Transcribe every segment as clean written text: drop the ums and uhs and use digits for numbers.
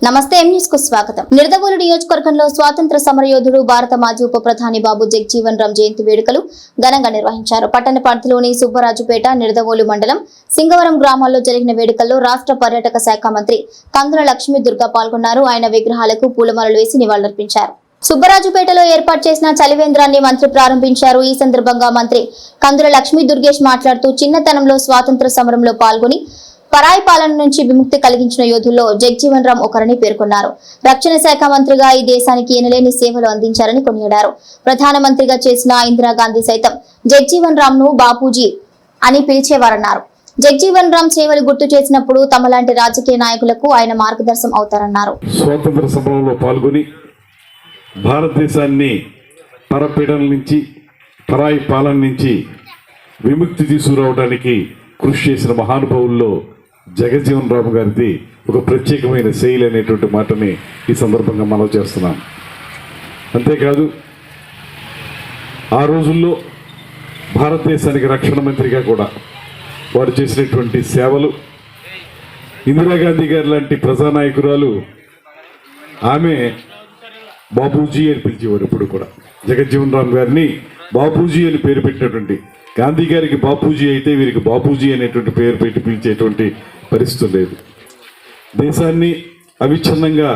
నమస్తే M news కు స్వాగతం. నిడదవోలు నియోజకవర్గంలో స్వాతంత్ర సమరయోధుడు భారత మాజీ ఉప ప్రధాని బాబు జగజీవన్ రామ్ జయంతి వేడుకలు ఘనంగా నిర్వహించారు. పట్టణ పరిధిలోని సుబ్బరాజుపేట, నిడదవోలు మండలం సింగవరం గ్రామాల్లో జరిగిన వేడుకల్లో రాష్ట్ర పర్యాటక శాఖ మంత్రి కందుల లక్ష్మీ దుర్గా పాల్గొన్నారు. ఆయన విగ్రహాలకు పూలమాలలు వేసి నివాళులర్పించారు. సుబ్బరాజుపేటలో ఏర్పాటు చేసిన చలివేంద్రాన్ని మంత్రి ప్రారంభించారు. ఈ సందర్భంగా మంత్రి కందుల లక్ష్మీ దుర్గేష్ మాట్లాడుతూ చిన్నతనంలో స్వాతంత్ర సమరంలో పాల్గొని పరాయి పాలన నుంచి విముక్తి కలిగించిన యోధుల్లో జగజీవన్ రామ్ ఒకరని పేర్కొన్నారు. రక్షణ శాఖ మంత్రిగా ఈ దేశానికి ఎనలేని సేవలు అందించారని కొనియాడారు. ప్రధానమంత్రిగా చేసిన ఇందిరాగాంధీ సైతం జగజీవన్ రామ్ ను బాపూజీ అని పిలిచేవారన్నారు. జగజీవన్ రామ్ సేవలు గుర్తు చేసినప్పుడు తమలాంటి రాజకీయ నాయకులకు ఆయన మార్గదర్శనం అవుతారన్నారు. స్వాతంత్ర సమరంలో పాల్గొని భారతదేశాన్ని పరపీడన నుంచి, పరాయి పాలన నుంచి విముక్తి తీసుకురావడానికి కృషి చేసిన మహానుభావుల్లో జగజీవన్ రామ్ గారిది ఒక ప్రత్యేకమైన శైలి అనేటువంటి మాటని ఈ సందర్భంగా మనం చేస్తున్నాం. అంతేకాదు, ఆ రోజుల్లో భారతదేశానికి రక్షణ మంత్రిగా కూడా వారు చేసినటువంటి సేవలు, ఇందిరాగాంధీ గారి లాంటి ప్రజానాయకురాలు ఆమె బాపూజీ అని పిలిచేవారు. ఇప్పుడు కూడా జగజీవన్ రామ్ గారిని బాపూజీ అని పేరు పెట్టినటువంటి, గాంధీ గారికి బాపూజీ అయితే వీరికి బాపూజీ అనేటువంటి పేరు పెట్టి పిలిచేటువంటి పరిస్థితి లేదు. దేశాన్ని అవిచ్ఛిన్నంగా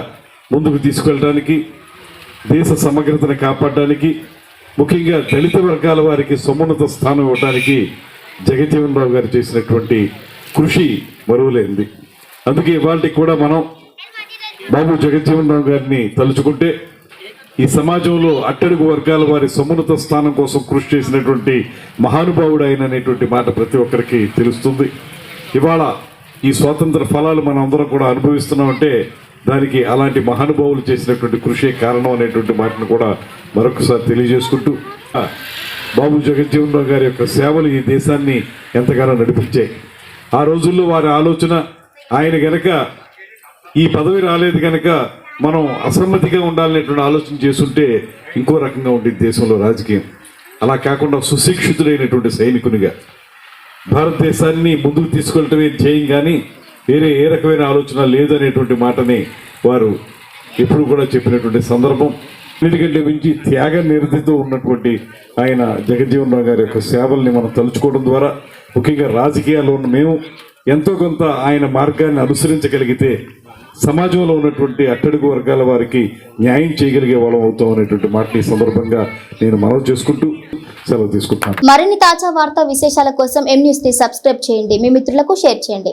ముందుకు తీసుకెళ్ళడానికి, దేశ సమగ్రతను కాపాడడానికి, ముఖ్యంగా దళిత వర్గాల వారికి సమున్నత స్థానం ఇవ్వడానికి జగజీవన్ రామ్ గారు చేసినటువంటి కృషి మరువలేంది. అందుకే ఇవాళకి కూడా మనం బాబు జగజీవన్ రామ్ గారిని తలుచుకుంటే ఈ సమాజంలో అట్టడుగు వర్గాల వారి సమున్నత స్థానం కోసం కృషి చేసినటువంటి మహానుభావుడు ఆయన అనేటువంటి మాట ప్రతి ఒక్కరికి తెలుస్తుంది. ఇవాళ ఈ స్వాతంత్ర ఫలాలు మనం అందరం కూడా అనుభవిస్తున్నామంటే దానికి అలాంటి మహానుభావులు చేసినటువంటి కృషి కారణం అనేటువంటి మాటను కూడా మరొకసారి తెలియజేసుకుంటూ, బాబు జగజీవన్ రామ్ గారి యొక్క సేవలు ఈ దేశాన్ని ఎంతగానో నడిపించాయి. ఆ రోజుల్లో వారి ఆలోచన, ఆయన గనక ఈ పదవి రాలేదు కనుక మనం అసమ్మతిగా ఉండాలనేటువంటి ఆలోచన చేస్తుంటే ఇంకో రకంగా ఉండేది దేశంలో రాజకీయం. అలా కాకుండా సుశిక్షితుడైనటువంటి సైనికునిగా భారతదేశాన్ని ముందుకు తీసుకెళ్ళటమే ధ్యేయం, కానీ వేరే ఏ రకమైన ఆలోచన లేదనేటువంటి మాటని వారు ఎప్పుడు కూడా చెప్పినటువంటి సందర్భం. ఎందుకంటే మించి త్యాగ నిరతితో ఉన్నటువంటి ఆయన జగజీవన్ రామ్ గారి యొక్క సేవల్ని మనం తలుచుకోవడం ద్వారా, ముఖ్యంగా రాజకీయాల్లో ఉన్న మేము ఎంతో కొంత ఆయన మార్గాన్ని అనుసరించగలిగితే సమాజంలో ఉన్నటువంటి అట్టడుగు వర్గాల వారికి న్యాయం చేయగలిగే వాళ్ళం అవుతాం అనేటువంటి మాటని ఈ సందర్భంగా నేను మనవి చేసుకుంటూ సెలవు తీసుకుంటాను. మరిన్ని తాజా వార్తా విశేషాల కోసం ఎం న్యూస్ ని సబ్స్క్రైబ్ చేయండి. మీ మిత్రులకు షేర్ చేయండి.